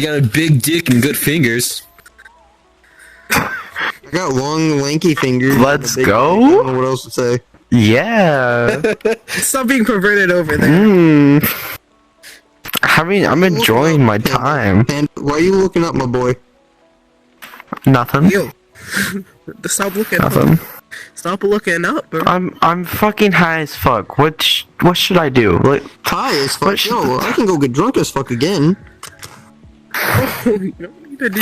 I got a big dick and good fingers. I got long, lanky fingers. Let's I go. don't know what else to say. Yeah. Stop being perverted over there. I mean, I'm enjoying my time. And why are you looking up, my boy? Nothing. Yo. Stop looking Nothing. up. Stop looking up, bro. I'm fucking high as fuck. What should I do? Like, High as What fuck. should- Yo, I can go get drunk as fuck again.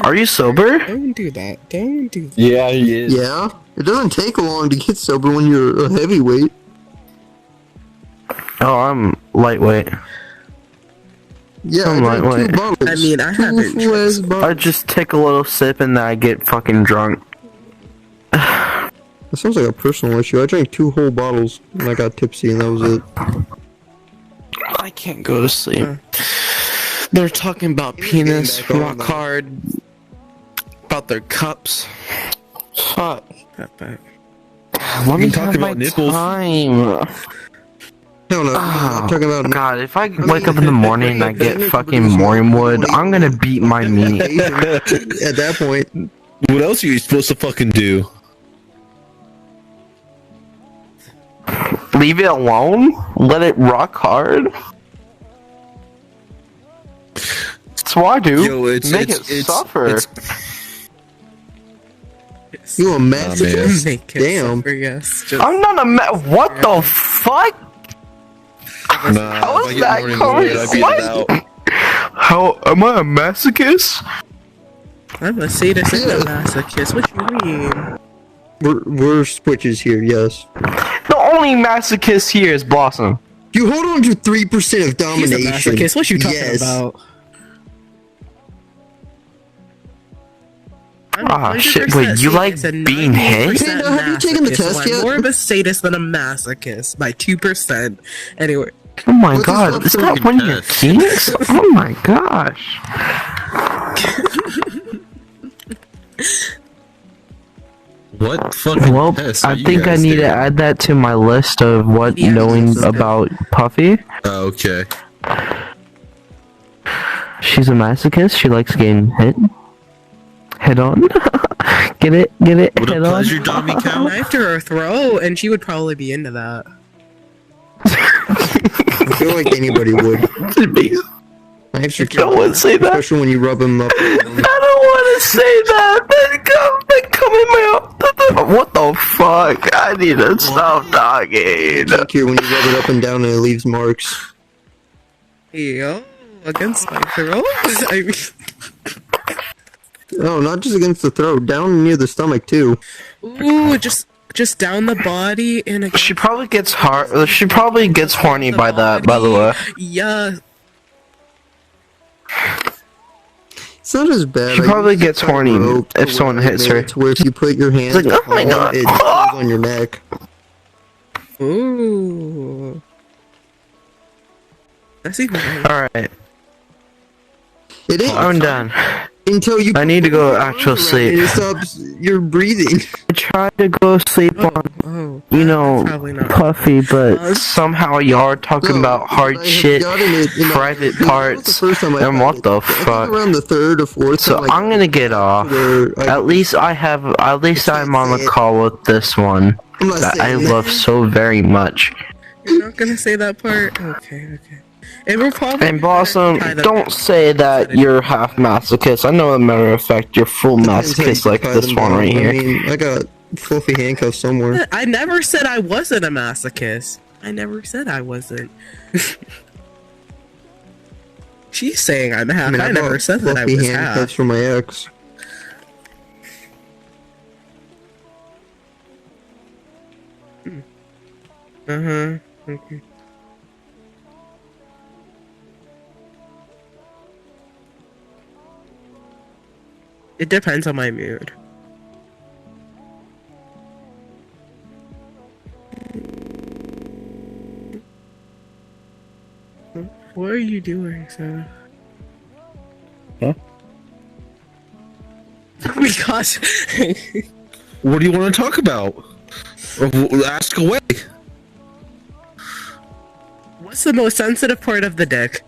are you sober? Don't do that. Don't do that. Yeah, he is. Yeah. It doesn't take long to get sober when you're a heavyweight. Oh, I'm lightweight. Yeah, I'm I drank lightweight. 2 bottles. I mean, I Two haven't full-ass drank- bottles. I just take a little sip and then I get fucking drunk. That sounds like a personal issue. I drank 2 whole bottles and I got tipsy and that was it. I can't go to sleep. They're talking about penis, back on rock that. hard, about their cups. Fuck. Let me talk have my about nipples. time. Hell no, I'm not talking about God, if I wake up in the morning and I get fucking morning wood, I'm gonna beat my meat. at that point. What else are you supposed to fucking do? Leave it alone? Let it rock hard? That's what I do. Yo, Make it suffer. You a masochist? Make it Damn. suffer, yes. Just, I'm not a what the fuck? Nah, How if is I that get morning wood, I beat What? it out. How am I a masochist? I'm a sadist and a masochist. What you mean? We're switches here, yes. The only masochist here is Blossom. You hold on to 3% of He's a domination. masochist. What you talking Yes. about? I'm Ah, 100% shit, wait, you like sadist and being hit? 98% Hey, have you taken the masochist, test so I'm yet? more of a sadist than a masochist by 2%. Anyway, Oh my What's god, this is that fucking one of your test? kinks? Oh my gosh. What fucking Well, test are I you think I guys need to doing? add that to my list of what Yeah, knowing so- about Puffy. Oh, okay. She's a masochist. She likes getting hit. Hit on. Get it? Would Hit a on. pleasure dummy count? knife to her throat, and she would probably be into that. I feel like anybody would. Knives are don't want to say that. Especially when you rub them up. I don't want to say that. They come in my. What the fuck? I need to stop talking. Like here when you rub it up and down and it leaves marks. Yo, against my throat? I mean, Oh, not just against the throat, down near the stomach too. ooh, just down the body and against She probably gets hard. She probably gets horny by that. By the way. Yeah. It's not as bad. She I probably used to gets try horny rope if to someone where hits it her. To where if you put your hands It's like, oh my God. it stays on your neck. Ooh. That's even better. All right, It ain't I'm done. until you. I need to go put your actual arm around sleep. It, it stops your breathing. I tried to go sleep on, Oh, you know, probably not. Puffy, but somehow y'all are talking No, about hard I had shit, gotten it in the- private that was parts, the first time I and had what it. the I think fuck. around the 3rd or 4th So time, I'm gonna get off. where I- At least I'm on the call with this one I'm not that I saying love so very much. You're not gonna say that part? Okay. It will probably And Blossom, tie them don't down. say that you're half masochist. I know, as a matter of fact, you're full masochist like Tie this them one down. right here. I mean, I got fluffy handcuffs somewhere. I never said I wasn't a masochist. I never said I wasn't. She's saying I'm half. I never bought said that I fluffy was handcuffs half. for my ex. Okay. It depends on my mood. What are you doing, sir? Huh? Oh my gosh. What do you want to talk about? Ask away. What's the most sensitive part of the dick?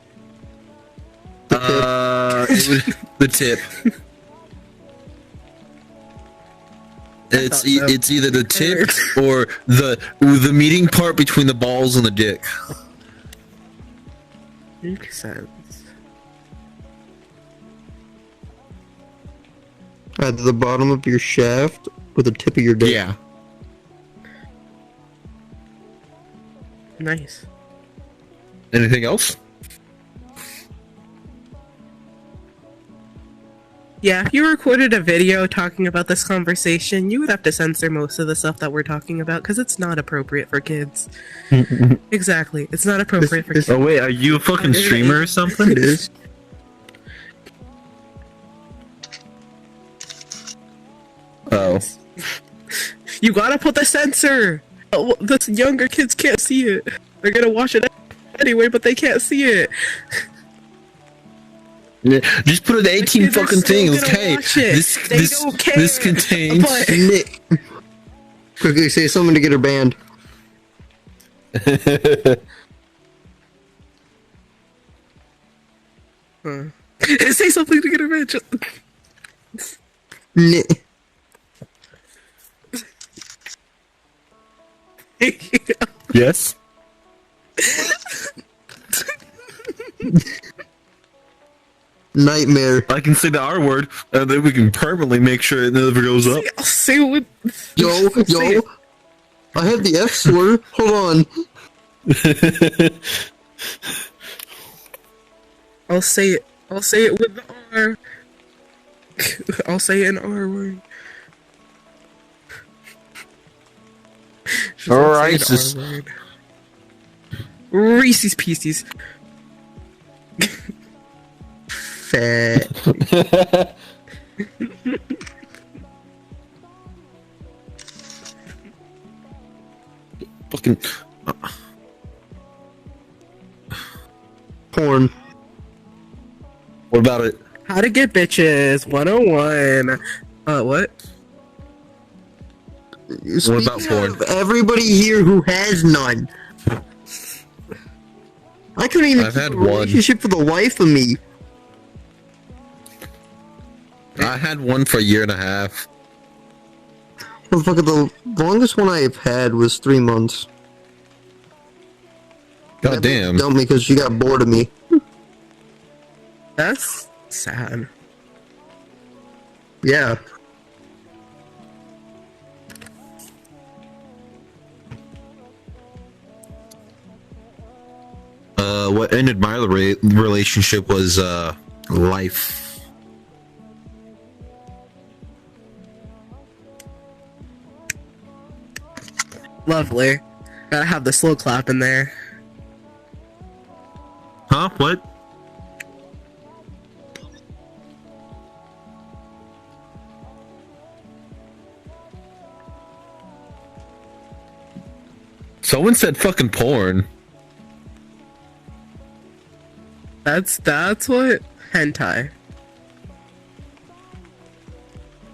The tip. It's either the tip or the meeting part between the balls and the dick. Makes sense. At the bottom of your shaft with the tip of your dick. Yeah. Nice. Anything else? Yeah, if you recorded a video talking about this conversation, you would have to censor most of the stuff that we're talking about because it's not appropriate for kids. Exactly, it's not appropriate for kids. Oh wait, are you a fucking streamer or something? It is. Oh. You gotta put the censor! Oh, the younger kids can't see it. They're gonna watch it anyway, but they can't see it. Yeah, just put an 18 kids are fucking still thing. gonna Okay, watch it. They don't care, this contains. but- Nick. Quickly say something to get her banned. Say something to get revenge. Nick. Yes. Nightmare. I can say the R word, and then we can permanently make sure it never goes up. I'll say what. Yo, Say yo. it. I have the F slur. Hold on. I'll say it. I'll say it with the R. I'll say an R word. Should I say an Racist. R word? Reese's Pieces. Fat. Fucking. Porn. What about it? How to get bitches 101. What? Speaking about porn? of everybody here who has none. I couldn't even I've keep had a one. relationship for the life of me. I had one for a year and a half. Motherfucker, the longest one I have had was 3 months. God damn. Dumped me because she got bored of me. That's sad. Yeah. What ended my relationship was life. Lovely. Gotta have the slow clap in there. Huh? What? Someone said fucking porn. That's what hentai.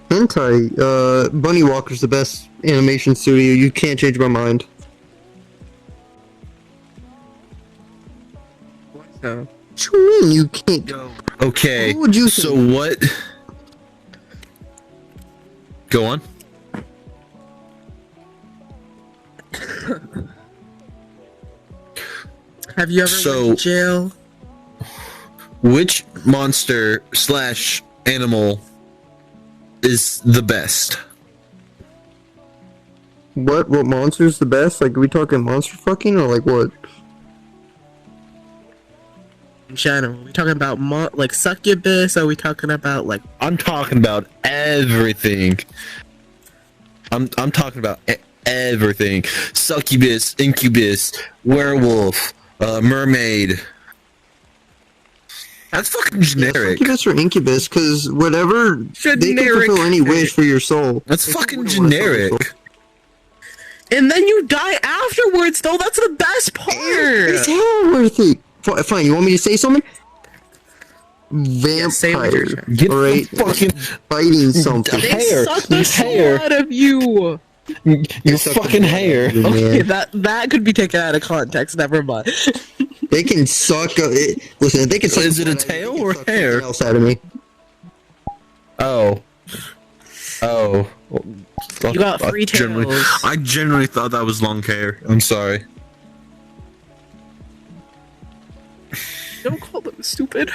Hentai, Bunny Walker's the best animation studio. You can't change my mind. So What you mean you can't? Okay. What would you so think? what? Go on. have you ever So- went to jail? Which monster slash animal is the best? What monster's the best? Like, are we talking monster fucking or like what? In general, we talking about like succubus? Are we talking about like I'm talking about everything. I'm talking about everything. Succubus, incubus, werewolf, mermaid. That's fucking generic. Succubus or incubus? Because whatever, they can Generic. fulfill any wish for your soul. That's They fucking wouldn't wanna sell your generic. soul. And then you die afterwards, though. That's the best It's part. hell worth it. Fine, you want me to say something? say what you're Vampire, Get right? the fucking Fighting something. They hair, suck the hair. soul out of you. your fucking hair. Man. Okay, that could be taken out of context. Never mind. They can suck. Listen, if they can suck. Is it a butt out of me, tail they can or suck hair? something else out of me. Oh. Oh. You got three tails. I generally thought that was long hair. I'm sorry. Don't call them stupid.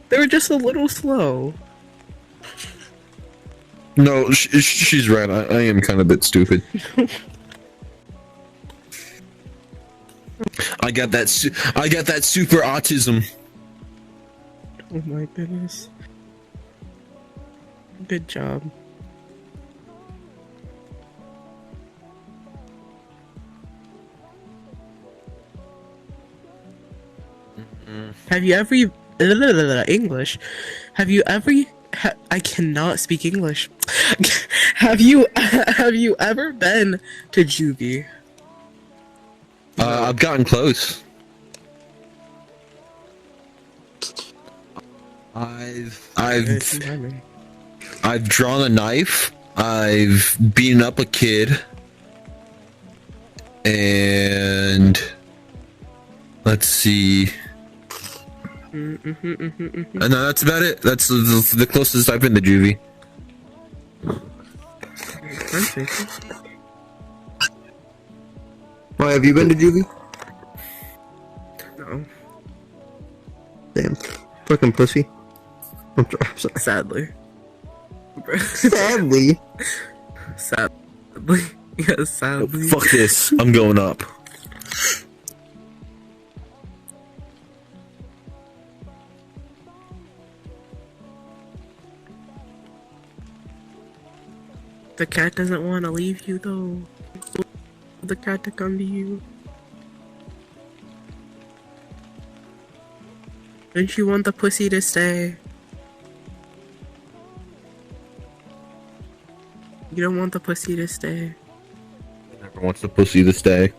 They were just a little slow. No, she's right. I am kind of a bit stupid. I got that super autism. Oh my goodness. Good job. Have you ever English? Have you ever? I cannot speak English. Have you ever been to juvie? I've gotten close. I've drawn a knife. I've beaten up a kid. And let's see. And that's about it. That's the closest I've been to juvie. Why have you been to juvie? No. Damn, fucking pussy. I'm sorry. Sadly. Sadly. Sadly. Yes, sadly. Fuck this. I'm going up. The cat doesn't want to leave you though. The cat to come to you. Don't you want the pussy to stay? You don't want the pussy to stay. Never wants the pussy to stay.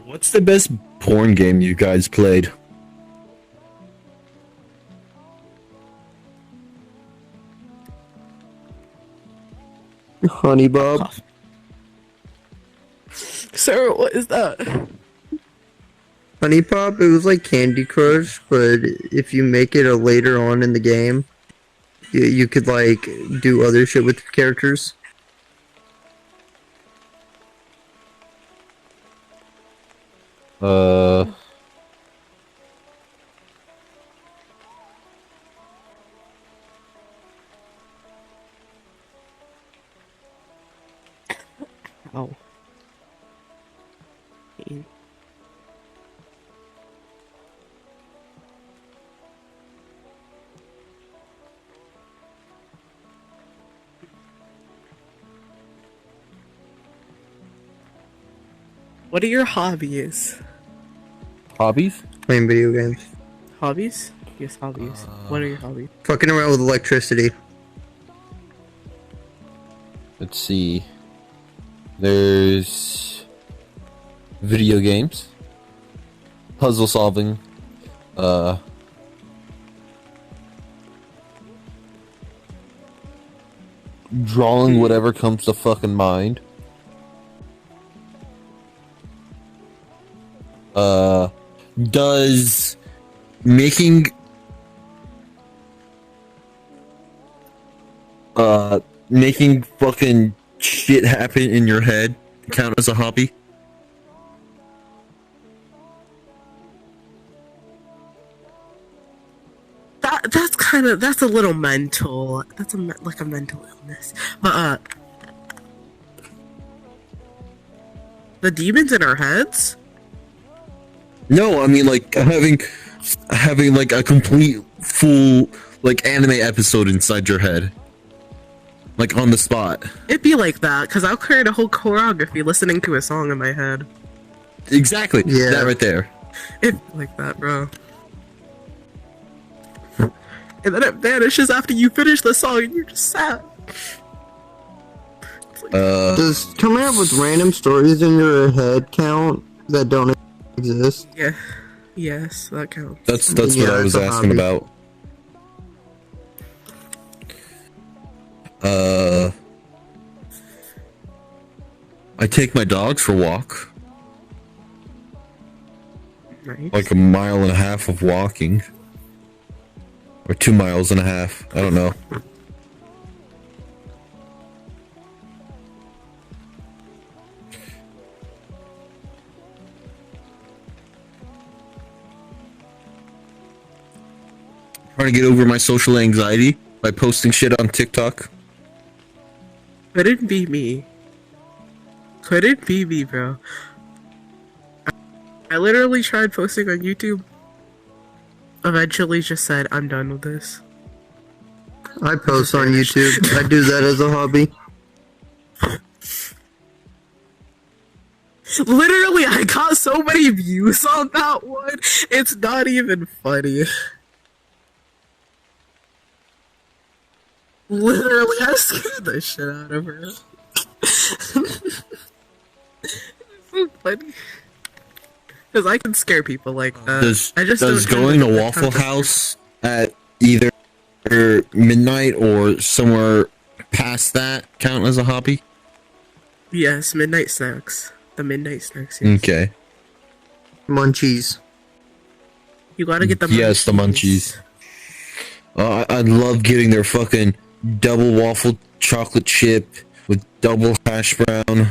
What's the best porn game you guys played? Honey Bob. Sir, what is that? Honey Pop, it was like Candy Crush, but if you make it a later on in the game, you could like do other shit with the characters. Oh. What are your hobbies? Hobbies? Playing video games. Hobbies? Yes, hobbies. What are your hobbies? Fucking around with electricity. Let's see. There's video games, puzzle solving, drawing whatever comes to fucking mind. Does making making fucking shit happen in your head count as a hobby? That's a little mental. That's like a mental illness. But the demons in our heads? No, I mean like having like a complete full like anime episode inside your head. Like on the spot. It'd be like that, because I'll create a whole choreography listening to a song in my head. Exactly. Yeah. That right there. It'd be like that, bro. And then it vanishes after you finish the song and you're just sad. Does coming up with random stories in your head count that don't exist? Yeah. Yes, that counts. That's Yeah, what I it's was a asking hobby. about. Uh, I take my dogs for a walk, Nice. like a mile and a half of walking, or 2 miles and a half. I don't know. Trying to get over my social anxiety by posting shit on TikTok. Couldn't be me. Couldn't be me, bro. I literally tried posting on YouTube. Eventually just said, I'm done with this. I post on YouTube. I do that as a hobby. Literally, I got so many views on that one. It's not even funny. Literally, I scared the shit out of her. It's so funny. Because I can scare people like that. Does I don't going to have the Waffle time to- House at either midnight or somewhere past that count as a hobby? Yes, midnight snacks. The midnight snacks. Yes. Okay. Munchies. You gotta get the Yes, the munchies. I love getting their fucking double waffle chocolate chip with double hash brown.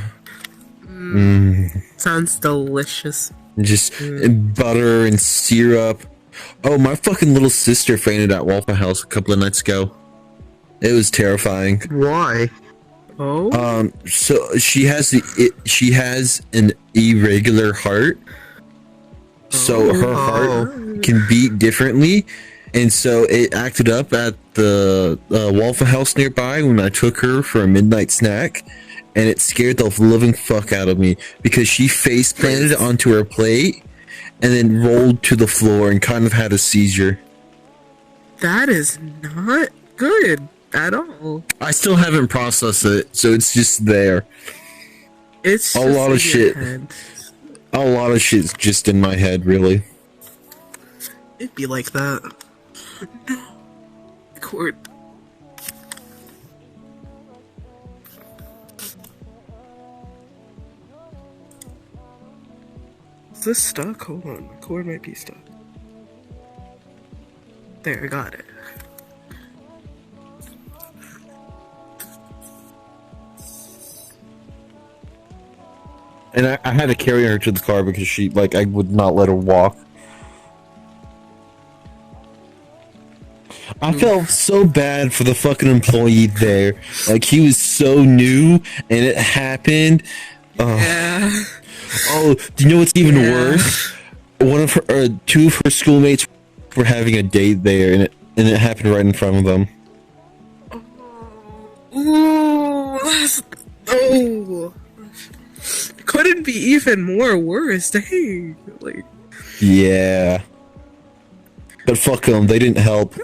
Sounds delicious. Just butter and syrup. Oh, my fucking little sister fainted at Waffle House a couple of nights ago. It was terrifying. Why? Oh? So she has she has an irregular heart. So her heart can beat differently, and so it acted up at the Waffle House nearby when I took her for a midnight snack, and it scared the living fuck out of me because she face planted onto her plate and then rolled to the floor and kind of had a seizure. That is not good at all. I still haven't processed it, so it's just there. It's A just lot of in your shit. head. A lot of shit's just in my head, really. It'd be like that. Court. Is this stuck? Hold on. The cord might be stuck. There, I got it. And I had to carry her to the car because she, like, I would not let her walk. I felt so bad for the fucking employee there. Like, he was so new, and it happened. Yeah. Oh, do you know what's even Yeah. worse? One of her, two of her schoolmates were having a date there, and it happened right in front of them. Ooh, that's... Oh. Couldn't be even more worse. Dang. Like... Yeah. But fuck them, they didn't help.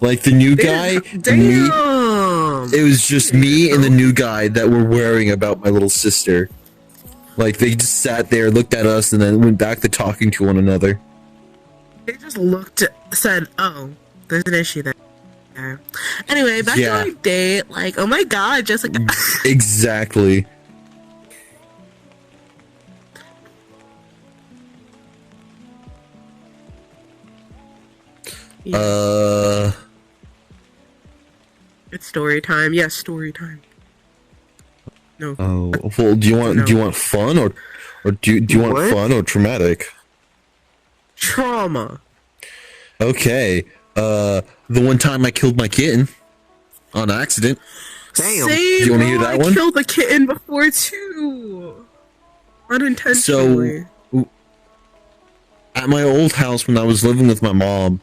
Like, the new guy, me, Damn. it was just me and the new guy that were worrying about my little sister. Like, they just sat there, looked at us, and then went back to talking to one another. They just looked, said, "Oh, there's an issue there." Anyway, back Yeah. to my date. Like, oh my god, Jessica. Exactly. It's story time. Yes, story time. No. Oh, well, do you want fun or do you want What? fun or traumatic? Trauma. Okay. The one time I killed my kitten on accident. Damn. Same, You wanna hear bro, that I one? killed a kitten before too. Unintentionally. So, at my old house when I was living with my mom,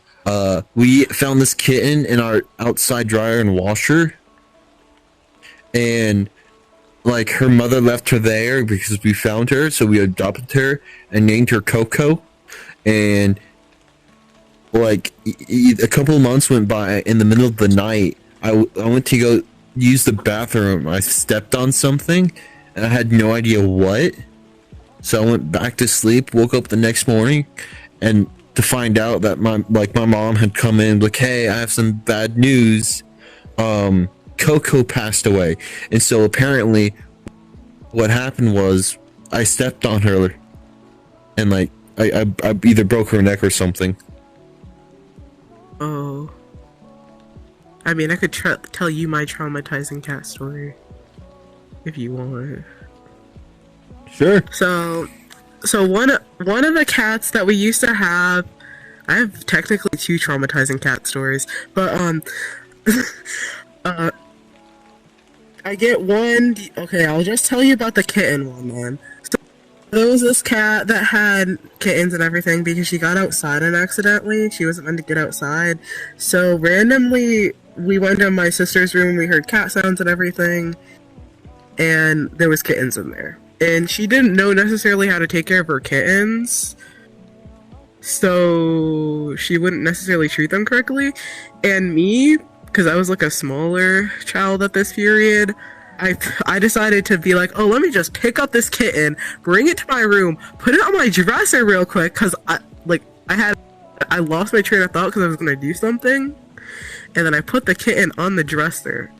we found this kitten in our outside dryer and washer, and like her mother left her there because we found her, so we adopted her and named her Coco. And like a couple of months went by. In the middle of the night, I went to go use the bathroom. I stepped on something, and I had no idea what. So I went back to sleep. Woke up the next morning, and to find out that my mom had come in like, hey, I have some bad news. Coco passed away, and so apparently, what happened was I stepped on her, and like I either broke her neck or something. Oh. I mean, I could tell you my traumatizing cat story if you want. Sure. So one of the cats that we used to have, I have technically 2 traumatizing cat stories, but I get one. Okay, I'll just tell you about the kitten one, man. So there was this cat that had kittens and everything because she got outside and accidentally. She wasn't meant to get outside. So randomly, we went to my sister's room, we heard cat sounds and everything, and there was kittens in there. And she didn't know necessarily how to take care of her kittens, so she wouldn't necessarily treat them correctly. And me, because I was like a smaller child at this period, I decided to be like, oh, let me just pick up this kitten, bring it to my room, put it on my dresser real quick, because I lost my train of thought because I was going to do something, and then I put the kitten on the dresser.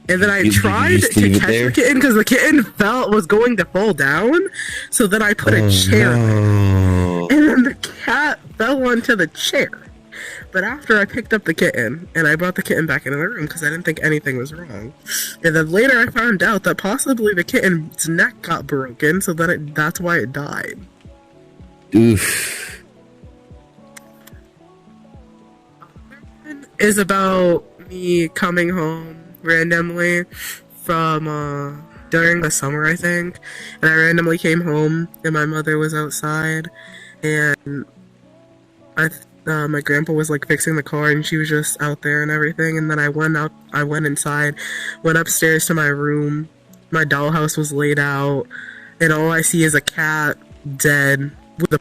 And then I tried to catch the kitten because the kitten was going to fall down, so then I put a chair there. And then the cat fell onto the chair. But after I picked up the kitten, and I brought the kitten back into the room because I didn't think anything was wrong. And then later I found out that possibly the kitten's neck got broken, so that's why it died. Oof. Is about me coming home randomly from during the summer, I think, and I randomly came home and my mother was outside, and my grandpa was like fixing the car and she was just out there and everything. And then I went inside, went upstairs to my room. My dollhouse was laid out, and all I see is a cat dead with a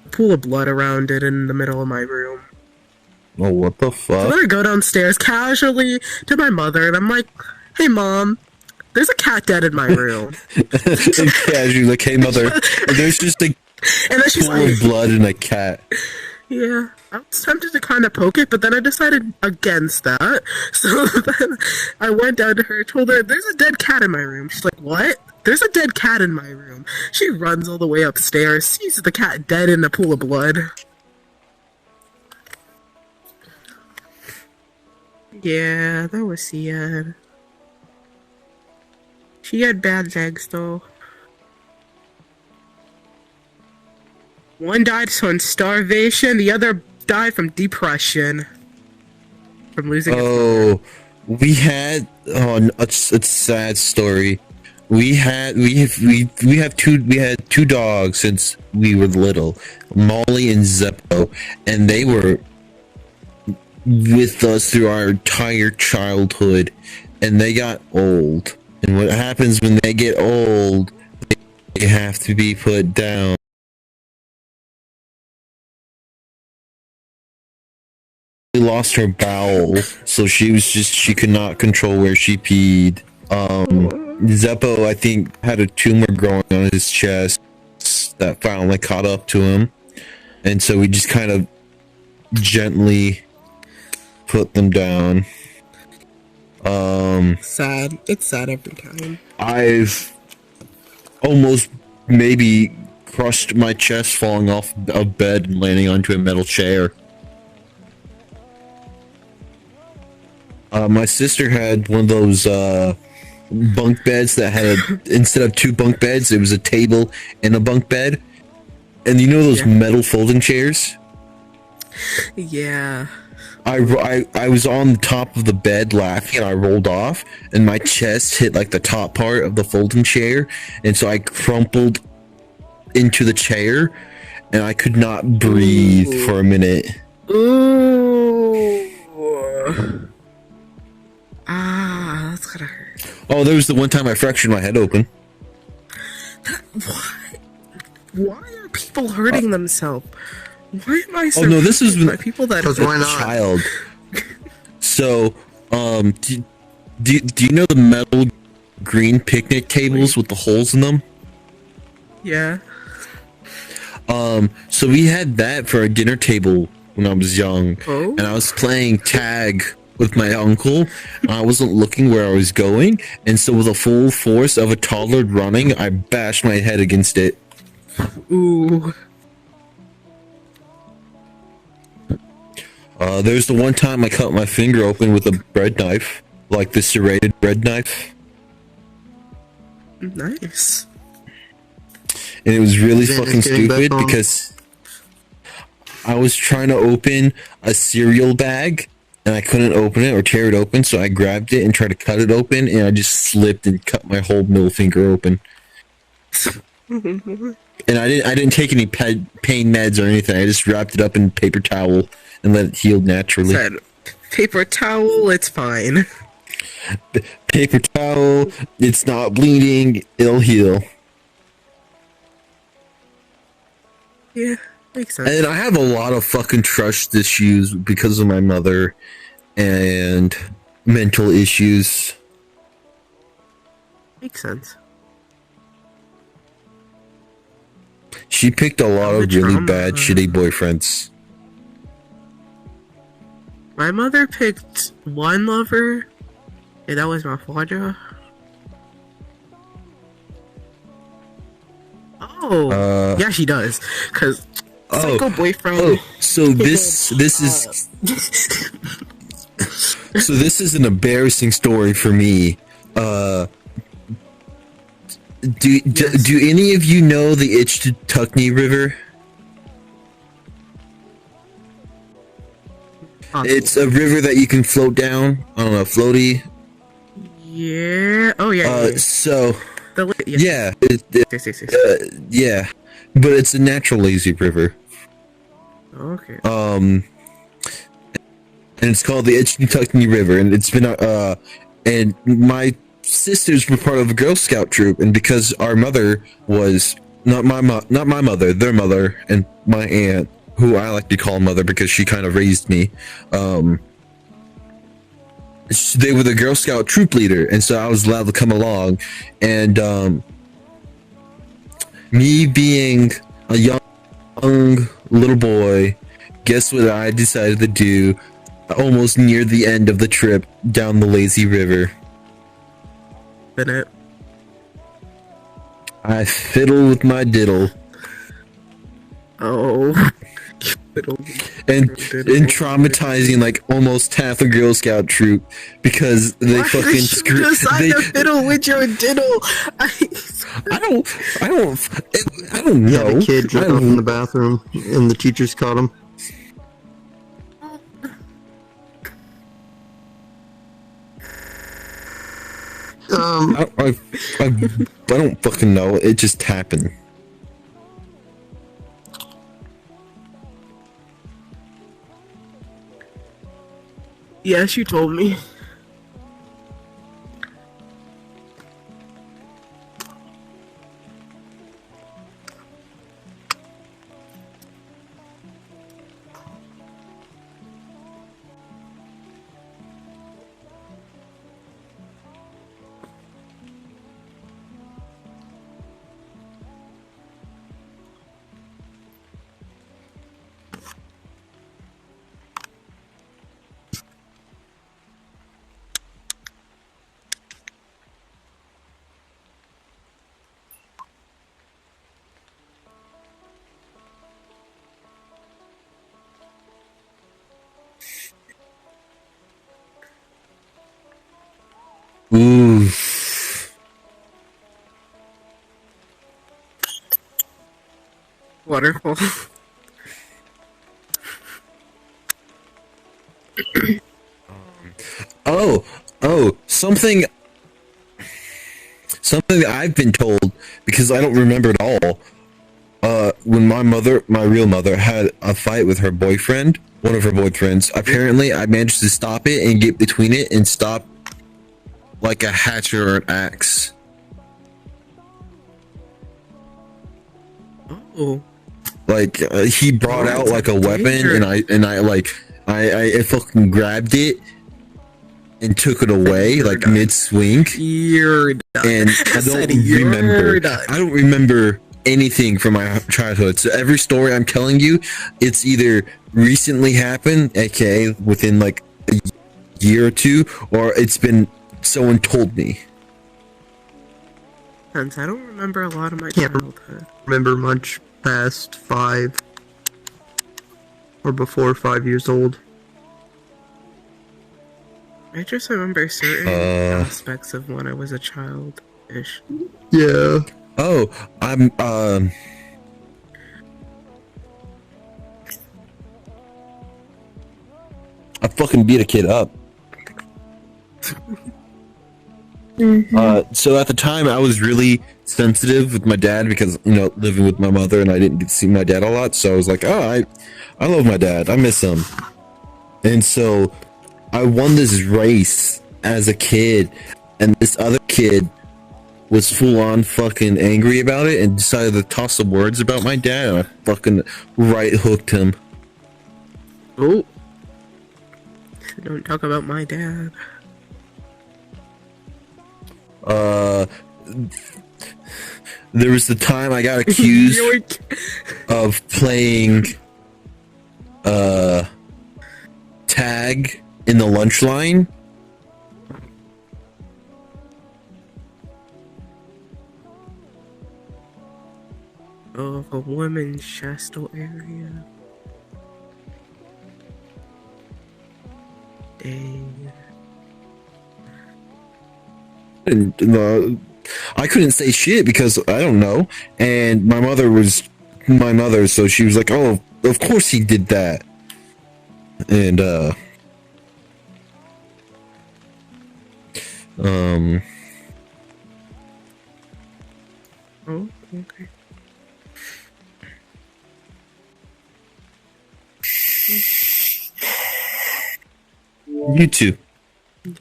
pool of blood around it in the middle of my room. Oh, what the fuck? So then I go downstairs casually to my mother and I'm like, hey mom, there's a cat dead in my room. Casually, like, hey mother, there's just a pool of blood and a cat. Yeah, I was tempted to kind of poke it, but then I decided against that. So then I went down to her, told her, there's a dead cat in my room. She's like, what? There's a dead cat in my room. She runs all the way upstairs, sees the cat dead in a pool of blood. Yeah, that was sad. She had bad legs, though. One died from starvation, the other died from depression. From losing its mother. We had it's a sad story. We had two dogs since we were little, Molly and Zeppo, and they were with us through our entire childhood, and they got old. And what happens when they get old, they have to be put down. She lost her bowel, so she could not control where she peed. Zeppo, I think, had a tumor growing on his chest that finally caught up to him, and so we just kind of gently put them down. Sad. It's sad every time. I've almost maybe crushed my chest falling off a bed and landing onto a metal chair. My sister had one of those bunk beds that had instead of two bunk beds, it was a table and a bunk bed. And you know those metal folding chairs? Yeah. I was on the top of the bed laughing and I rolled off and my chest hit like the top part of the folding chair, and so I crumpled into the chair and I could not breathe for a minute. Ooh. That's gonna hurt. Oh, there was the one time I fractured my head open. What? Why are people hurting themselves? Why am I so this is by people that why not? Child. So, do you know the metal green picnic tables with the holes in them? Yeah. So we had that for a dinner table when I was young, Oh? and I was playing tag with my uncle. I wasn't looking where I was going, and so with the full force of a toddler running, I bashed my head against it. Ooh. There's the one time I cut my finger open with a bread knife, like the serrated bread knife, Nice. and it was really Then fucking it's getting back stupid on. because I was trying to open a cereal bag and I couldn't open it or tear it open, so I grabbed it and tried to cut it open, and I just slipped and cut my whole middle finger open. And I didn't take any pain meds or anything. I just wrapped it up in paper towel and let it heal naturally. Said paper towel, it's fine. Paper towel, it's not bleeding, it'll heal. Yeah, makes sense. And I have a lot of fucking trust issues because of my mother and mental issues. Makes sense. She picked a lot of The really trauma. bad, shitty boyfriends. My mother picked one lover, and that was my father. Oh, yeah, she does. Cause psycho boyfriend. Oh, so this is so this is an embarrassing story for me. Do any of you know the Itchtuckney River? It's a river that you can float down on a floaty. Yeah. Oh yeah. Yeah. So Yeah. yeah, yeah, but it's a natural lazy river. Okay. And it's called the Itchtuckney River, and it's been and my sisters were part of a Girl Scout troop, and because our mother was not my mother, their mother, and my aunt, who I like to call mother because she kind of raised me, they were the Girl Scout troop leader, and so I was allowed to come along, and me being a young little boy, guess what I decided to do almost near the end of the trip down the lazy river? Been it. I fiddle with my diddle Oh. and traumatizing like almost half a Girl Scout troop because they Why fucking did you screwed. decide to fiddle with your diddle? I don't He know. had a kid I jerk off in don't, the bathroom, and the teachers caught him. I don't fucking know. It just happened. Yes, you told me. Ooh. Waterfall. Oh, something that I've been told because I don't remember it all. When my real mother, had a fight with her boyfriend, one of her boyfriends, apparently I managed to stop it and get between it and stop like a hatchet or an axe. Oh. Like he brought out like a weapon, and I fucking grabbed it and took it away like mid swing, You're done. and I Said don't you're remember. done. I don't remember anything from my childhood. So every story I'm telling you, it's either recently happened, aka within like a year or two, or it's been someone told me. Since I don't remember a lot of my Can't childhood. remember much past 5 or before 5 years old. I just remember certain aspects of when I was a child-ish. Yeah. Oh, I'm I fucking beat a kid up. So at the time, I was really sensitive with my dad because, you know, living with my mother and I didn't get to see my dad a lot. So I was like, oh, I love my dad. I miss him. And so I won this race as a kid, and this other kid was full on fucking angry about it and decided to toss some words about my dad, and I fucking right hooked him. Oh. Don't talk about my dad. There was the time I got accused of playing tag in the lunch line. Of a woman's chestal area. Dang. And I couldn't say shit because I don't know. And my mother was my mother, so she was like, "Oh, of course he did that." And Oh, okay. you too.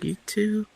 You too.